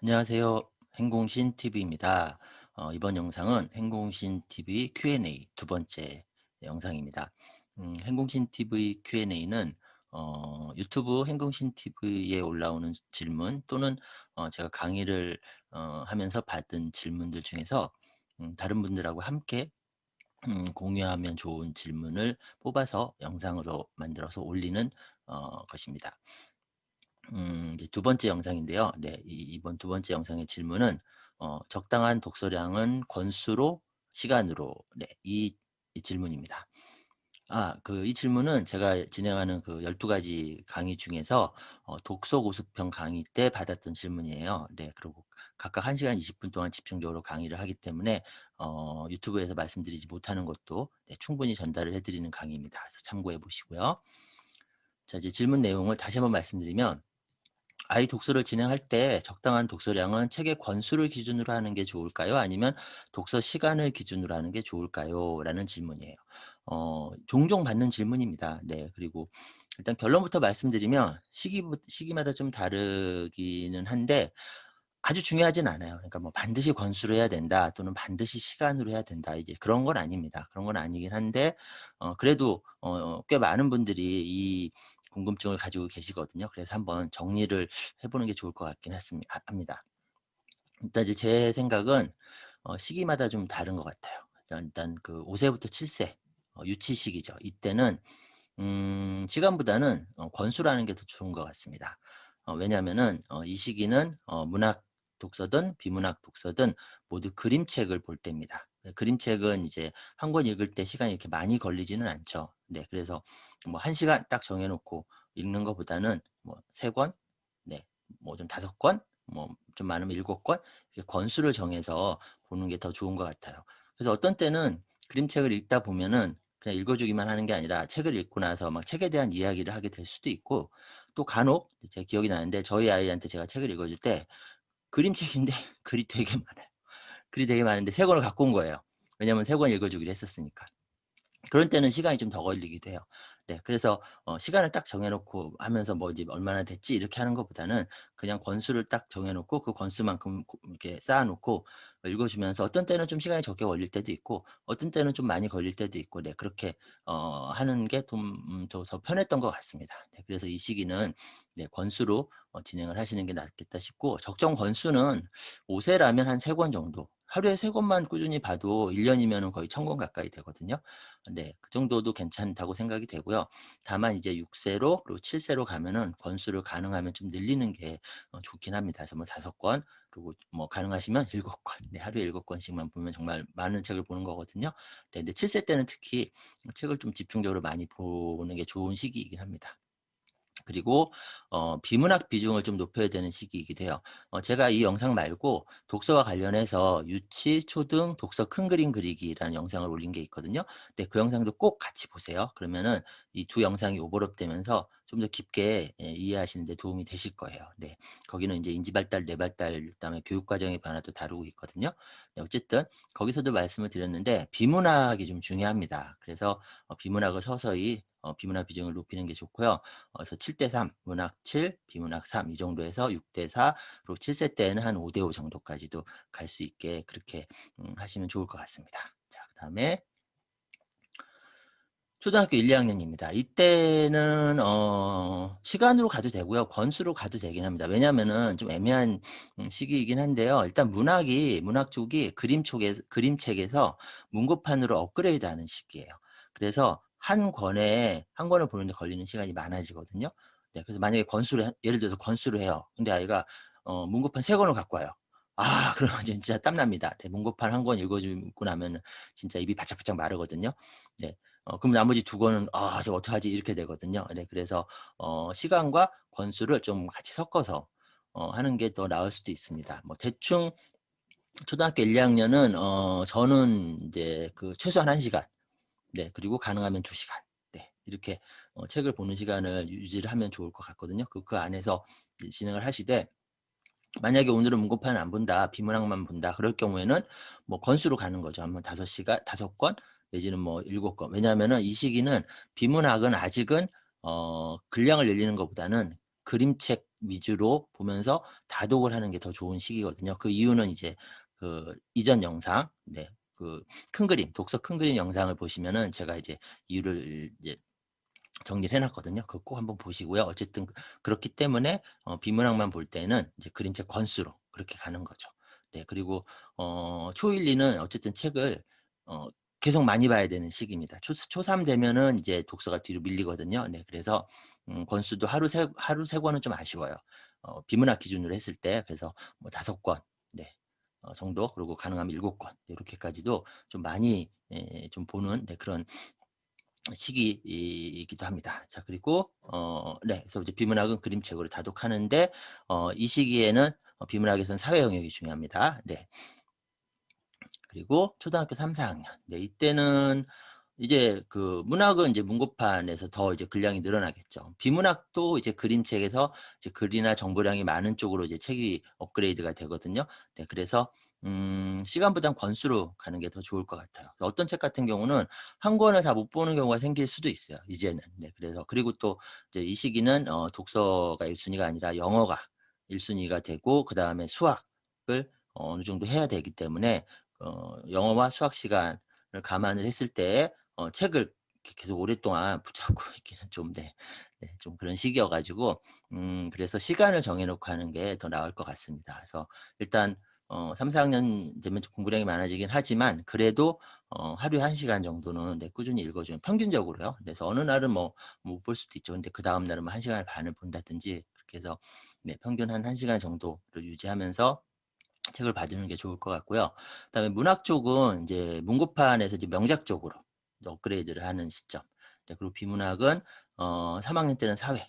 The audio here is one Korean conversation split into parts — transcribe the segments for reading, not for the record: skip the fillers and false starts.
안녕하세요. 행공신 TV입니다. 이번 영상은 행공신 TV Q&A 두 번째 영상입니다. 행공신 TV Q&A는 유튜브 행공신 TV에 올라오는 질문 또는 제가 강의를 하면서 받은 질문들 중에서 다른 분들하고 함께 공유하면 좋은 질문을 뽑아서 영상으로 만들어서 올리는 것입니다. 이제 두 번째 영상인데요. 네. 이번 두 번째 영상의 질문은 적당한 독서량은 권수로 시간으로 네. 이 질문입니다. 이 질문은 제가 진행하는 그 12 가지 강의 중에서 독서 고수평 강의 때 받았던 질문이에요. 네. 그리고 각각 1 시간 20분 동안 집중적으로 강의를 하기 때문에 유튜브에서 말씀드리지 못하는 것도 네 충분히 전달을 해 드리는 강의입니다. 그래서 참고해 보시고요. 자 이제 질문 내용을 다시 한번 말씀드리면 아이 독서를 진행할 때 적당한 독서량은 책의 권수를 기준으로 하는 게 좋을까요? 아니면 독서 시간을 기준으로 하는 게 좋을까요? 라는 질문이에요. 종종 받는 질문입니다. 네. 그리고 일단 결론부터 말씀드리면 시기마다 좀 다르기는 한데 아주 중요하진 않아요. 그러니까 뭐 반드시 권수로 해야 된다 또는 반드시 시간으로 해야 된다 이제 그런 건 아닙니다. 그런 건 아니긴 한데 그래도 꽤 많은 분들이 이 궁금증을 가지고 계시거든요. 그래서 한번 정리를 해 보는 게 좋을 것 같긴 합니다. 일단 이제 제 생각은 시기마다 좀 다른 것 같아요. 일단 그 5 세부터 7세 유치 시기죠. 이때는 시간보다는 권수라는 게 더 좋은 것 같습니다. 왜냐하면은 이 시기는 문학 독서든 비문학 독서든 모두 그림책을 볼 때입니다. 그림책은 이제 한 권 읽을 때 시간이 이렇게 많이 걸리지는 않죠. 네. 그래서 뭐 1 시간 딱 정해 놓고 읽는 것보다는 뭐 3 권, 네 뭐 좀 5 권, 뭐 좀 많으면 7 권 이렇게 권수를 정해서 보는 게 더 좋은 것 같아요. 그래서 어떤 때는 그림책을 읽다 보면은 그냥 읽어 주기만 하는 게 아니라 책을 읽고 나서 막 책에 대한 이야기를 하게 될 수도 있고 또 간혹 제 기억이 나는데 저희 아이한테 제가 책을 읽어 줄 때 그림책인데 글이 되게 많아요. 글이 되게 많은데 3 권을 갖고 온 거예요. 왜냐하면 3권 읽어 주기로 했었으니까. 그런 때는 시간이 좀 더 걸리기도 해요. 네. 그래서 시간을 딱 정해 놓고 하면서 뭐 이제 '얼마나 됐지?' 이렇게 하는 것보다는 그냥 권수를 딱 정해 놓고 그 권수만큼 이렇게 쌓아 놓고 읽어 주면서 어떤 때는 좀 시간이 적게 걸릴 때도 있고 어떤 때는 좀 많이 걸릴 때도 있고 네 그렇게 하는 게 좀 더 편했던 것 같습니다. 네. 그래서 이 시기는 네 권수로 진행을 하시는 게 낫겠다 싶고 적정 권수는 5 세라면 한 3권 정도 하루에 3 권만 꾸준히 봐도 1 년이면은 거의 1,000권 가까이 되거든요. 네. 그 정도도 괜찮다고 생각이 되고요. 다만 이제 6 세로 그리고 7 세로 가면은 권수를 가능하면 좀 늘리는 게 좋긴 합니다. 그래서 뭐 5 권 그리고 뭐 가능하시면 7 권. 네. 하루에 7 권씩만 보면 정말 많은 책을 보는 거거든요. 네. 근데 7세 때는 특히 책을 좀 집중적으로 많이 보는 게 좋은 시기이긴 합니다. 그리고 비문학 비중을 좀 높여야 되는 시기이기도 해요. 제가 이 영상 말고 독서와 관련해서 유치, 초등 독서 큰 그림 그리기라는 영상을 올린 게 있거든요. 네 그 영상도 꼭 같이 보세요. 그러면은 이 두 영상이 오버랩되면서 좀 더 깊게 이해하시는 데 도움이 되실 거예요. 네. 거기는 인제 인지 발달, 뇌 발달 그다음에 교육 과정의 변화도 다루고 있거든요. 네 어쨌든 거기서도 말씀을 드렸는데 비문학이 좀 중요합니다. 그래서 비문학을 서서히 비문학 비중을 높이는 게 좋고요. 그래서 7대 3, 문학 7, 비문학 3 이 정도에서 6대 4 그리고 7세 때는 한 5대 5 정도까지도 갈 수 있게 그렇게 하시면 좋을 것 같습니다. 자 그다음에 초등학교 1-2 학년입니다. 이때는 시간으로 가도 되고요. 권수로 가도 되긴 합니다. 왜냐하면은 좀 애매한 시기이긴 한데요. 일단 문학 쪽이 그림책에서 문고판으로 업그레이드하는 시기예요. 그래서 한 권을 보는데 걸리는 시간이 많아지거든요. 네 그래서 만약에 권수를 예를 들어서 권수를 해요. 근데 아이가 문고판 3 권을 갖고 와요. 그러면 진짜 땀납니다. 네 문고판 한 권 읽어 주고 나면은 진짜 입이 바짝바짝 마르거든요. 네. 그럼 나머지 두 권은 '아 저 어떡하지?' 이렇게 되거든요. 네 그래서 시간과 권수를 좀 같이 섞어서 하는 게 더 나을 수도 있습니다. 뭐 대충 초등학교 1-2 학년은 저는 인제 그 최소한 1 시간 네 그리고 가능하면 2 시간 네 이렇게 책을 보는 시간을 유지를 하면 좋을 것 같거든요. 그 안에서 이제 진행을 하시되 만약에 오늘은 문고판을 안 본다. 비문학만 본다. 그럴 경우에는 뭐 권수로 가는 거죠. 한번 5 시간 5 권 내지는 뭐 7 권. 왜냐하면은 이 시기는 비문학은 아직은 분량을 늘리는 것보다는 그림책 위주로 보면서 다독을 하는 게 더 좋은 시기거든요. 그 이유는 이제 그 이전 영상, 네, 그 큰 그림, 독서 큰 그림 영상을 보시면은 제가 이제 이유를 이제 정리를 해 놨거든요. 그거 꼭 한번 보시고요. 어쨌든 그렇기 때문에 비문학만 볼 때는 이제 그림책 권수로 그렇게 가는 거죠. 네. 그리고 초1, 2는 어쨌든 책을 어 계속 많이 봐야 되는 시기입니다. 초3 되면은 이제 독서가 뒤로 밀리거든요. 네. 그래서 권수도 하루 세 권은 좀 아쉬워요. 비문학 기준으로 했을 때. 그래서 뭐 5권, 네, 정도, 그리고 가능하면 7권 이렇게까지도 좀 많이 좀 보는, 네, 그런 시기이기도 합니다. 자, 그리고 네, 그래서 이제 비문학은 그림책으로 다독하는데 이 시기에는 비문학에서는 사회 영역이 중요합니다. 네. 그리고 초등학교 3-4학년. 네, 이때는 이제 그 문학은 이제 문고판에서 더 이제 분량이 늘어나겠죠. 비문학도 이제 그림책에서 이제 글이나 정보량이 많은 쪽으로 이제 책이 업그레이드가 되거든요. 네, 그래서 시간보단 권수로 가는 게 더 좋을 것 같아요. 어떤 책 같은 경우는 한 권을 다 못 보는 경우가 생길 수도 있어요, 이제는. 네, 그래서 그리고 또 이제 이 시기는 독서가 1순위가 아니라 영어가 1순위가 되고 그다음에 수학을 어느 정도 해야 되기 때문에 영어와 수학 시간을 감안을 했을 때 책을 이렇게 계속 오랫동안 붙잡고 있기는 좀, 네, 네, 좀 그런 시기여 가지고 그래서 시간을 정해 놓고 하는 게 더 나을 것 같습니다. 그래서 일단 3-4 학년 되면 좀 공부량이 많아지긴 하지만 그래도 하루에 1 시간 정도는, 네, 꾸준히 읽어 주면 평균적으로요. 그래서 어느 날은 뭐 못 볼 수도 있죠. 근데 그다음 날은 뭐 1 시간을 반을 본다든지 그렇게 해서, 네, 평균 한 1 시간 정도를 유지하면서 책을 봐주는 게 좋을 것 같고요. 그다음에 문학 쪽은 이제 문고판에서 이제 명작 쪽으로 이제 업그레이드를 하는 시점. 네, 그리고 비문학은 3학년 때는 사회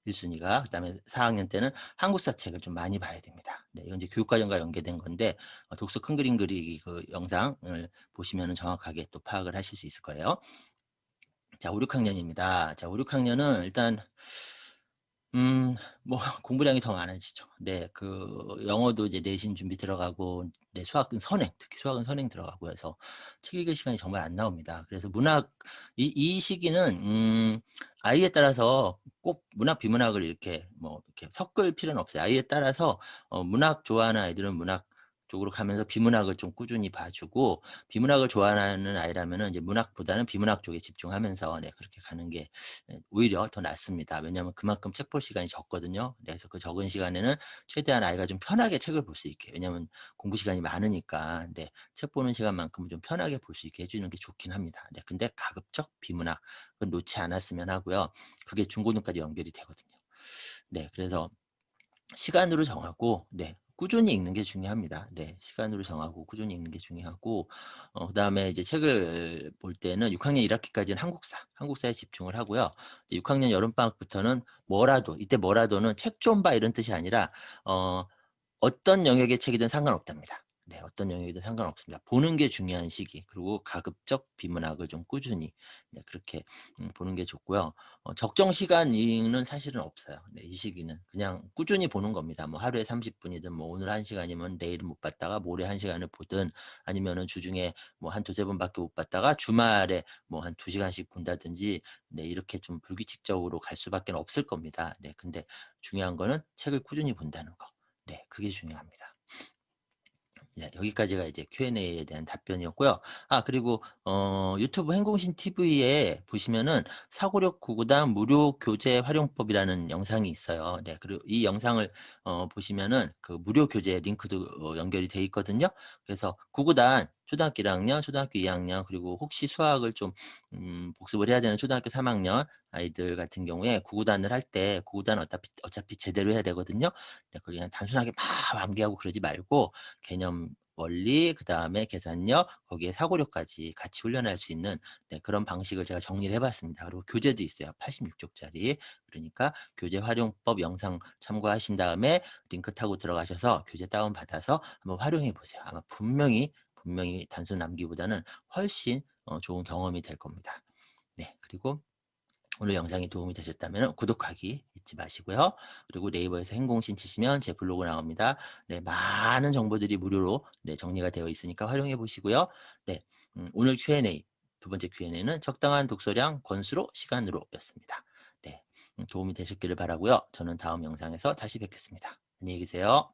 1순위가, 그다음에 4학년 때는 한국사 책을 좀 많이 봐야 됩니다. 네, 이건 이제 교육과정과 연계된 건데 독서 큰 그림 그리기 그 영상을 보시면은 정확하게 또 파악을 하실 수 있을 거예요. 자, 5-6학년입니다. 자, 5-6학년은 일단 뭐 공부량이 더 많아지죠. 네. 그 영어도 이제 내신 준비 들어가고, 네, 수학은 선행, 특히 수학은 선행 들어가고 해서 책 읽을 시간이 정말 안 나옵니다. 그래서 문학 이 시기는 아이에 따라서 꼭 문학, 비문학을 이렇게 뭐 이렇게 섞을 필요는 없어요. 아이에 따라서 문학 좋아하는 아이들은 문학 쪽으로 가면서 비문학을 좀 꾸준히 봐 주고, 비문학을 좋아하는 아이라면은 이제 문학보다는 비문학 쪽에 집중하면서, 네, 그렇게 가는 게 오히려 더 낫습니다. 왜냐하면 그만큼 책 볼 시간이 적거든요. 그래서 그 적은 시간에는 최대한 아이가 좀 편하게 책을 볼 수 있게, 왜냐하면 공부 시간이 많으니까, 네, 책 보는 시간만큼은 좀 편하게 볼 수 있게 해 주는 게 좋긴 합니다. 네, 근데 가급적 비문학은 놓지 않았으면 하고요. 그게 중고등까지 연결이 되거든요. 네, 그래서 시간으로 정하고, 네, 꾸준히 읽는 게 중요합니다. 네. 시간으로 정하고 꾸준히 읽는 게 중요하고 그다음에 이제 책을 볼 때는 6 학년 1 학기까지는 한국사에 집중을 하고요. 이제 6 학년 여름방학부터는 뭐라도, 이때 뭐라도는 책 좀 봐 이런 뜻이 아니라 어 어떤 영역의 책이든 상관없답니다. 네. 어떤 영역이든 상관없습니다. 보는 게 중요한 시기, 그리고 가급적 비문학을 좀 꾸준히, 네, 그렇게 보는 게 좋고요. 적정 시간 이유는 사실은 없어요. 네. 이 시기는 그냥 꾸준히 보는 겁니다. 뭐 하루에 30 분이든 뭐 오늘 1 시간이면 내일은 못 봤다가 모레 1 시간을 보든, 아니면은 주중에 뭐 한 2-3 번밖에 못 봤다가 주말에 뭐 한 2 시간씩 본다든지, 네, 이렇게 좀 불규칙적으로 갈 수밖에 없을 겁니다. 네. 근데 중요한 거는 책을 꾸준히 본다는 거. 네. 그게 중요합니다. 네. 여기까지가 이제 Q&A에 대한 답변이었고요. 그리고 유튜브 행공신 TV에 보시면은 사고력 구구단 무료 교재 활용법이라는 영상이 있어요. 네. 그리고 이 영상을 보시면은 그 무료 교재 링크도 연결이 돼 있거든요. 그래서 구구단 초등학교 1 학년, 초등학교 2 학년, 그리고 혹시 수학을 좀 복습을 해야 되는 초등학교 3 학년 아이들 같은 경우에 구구단을 할 때, 구구단 어차피 제대로 해야 되거든요. 네. 그냥 단순하게 막 암기하고 그러지 말고 개념 원리, 그다음에 계산력, 거기에 사고력까지 같이 훈련할 수 있는, 네, 그런 방식을 제가 정리를 해 봤습니다. 그리고 교재도 있어요. 86쪽짜리. 그러니까 교재 활용법 영상 참고하신 다음에 링크 타고 들어가셔서 교재 다운 받아서 한번 활용해 보세요. 아마 분명히 단순 암기보다는 훨씬 좋은 경험이 될 겁니다. 네. 그리고 오늘 영상이 도움이 되셨다면 구독하기 잊지 마시고요. 그리고 네이버에서 행공신 치시면 제 블로그 나옵니다. 네, 많은 정보들이 무료로, 네, 정리가 되어 있으니까 활용해 보시고요. 네, 오늘 Q&A, 두 번째 Q&A는 적당한 독서량 권수로 시간으로였습니다. 네. 도움이 되셨기를 바라고요. 저는 다음 영상에서 다시 뵙겠습니다. 안녕히 계세요.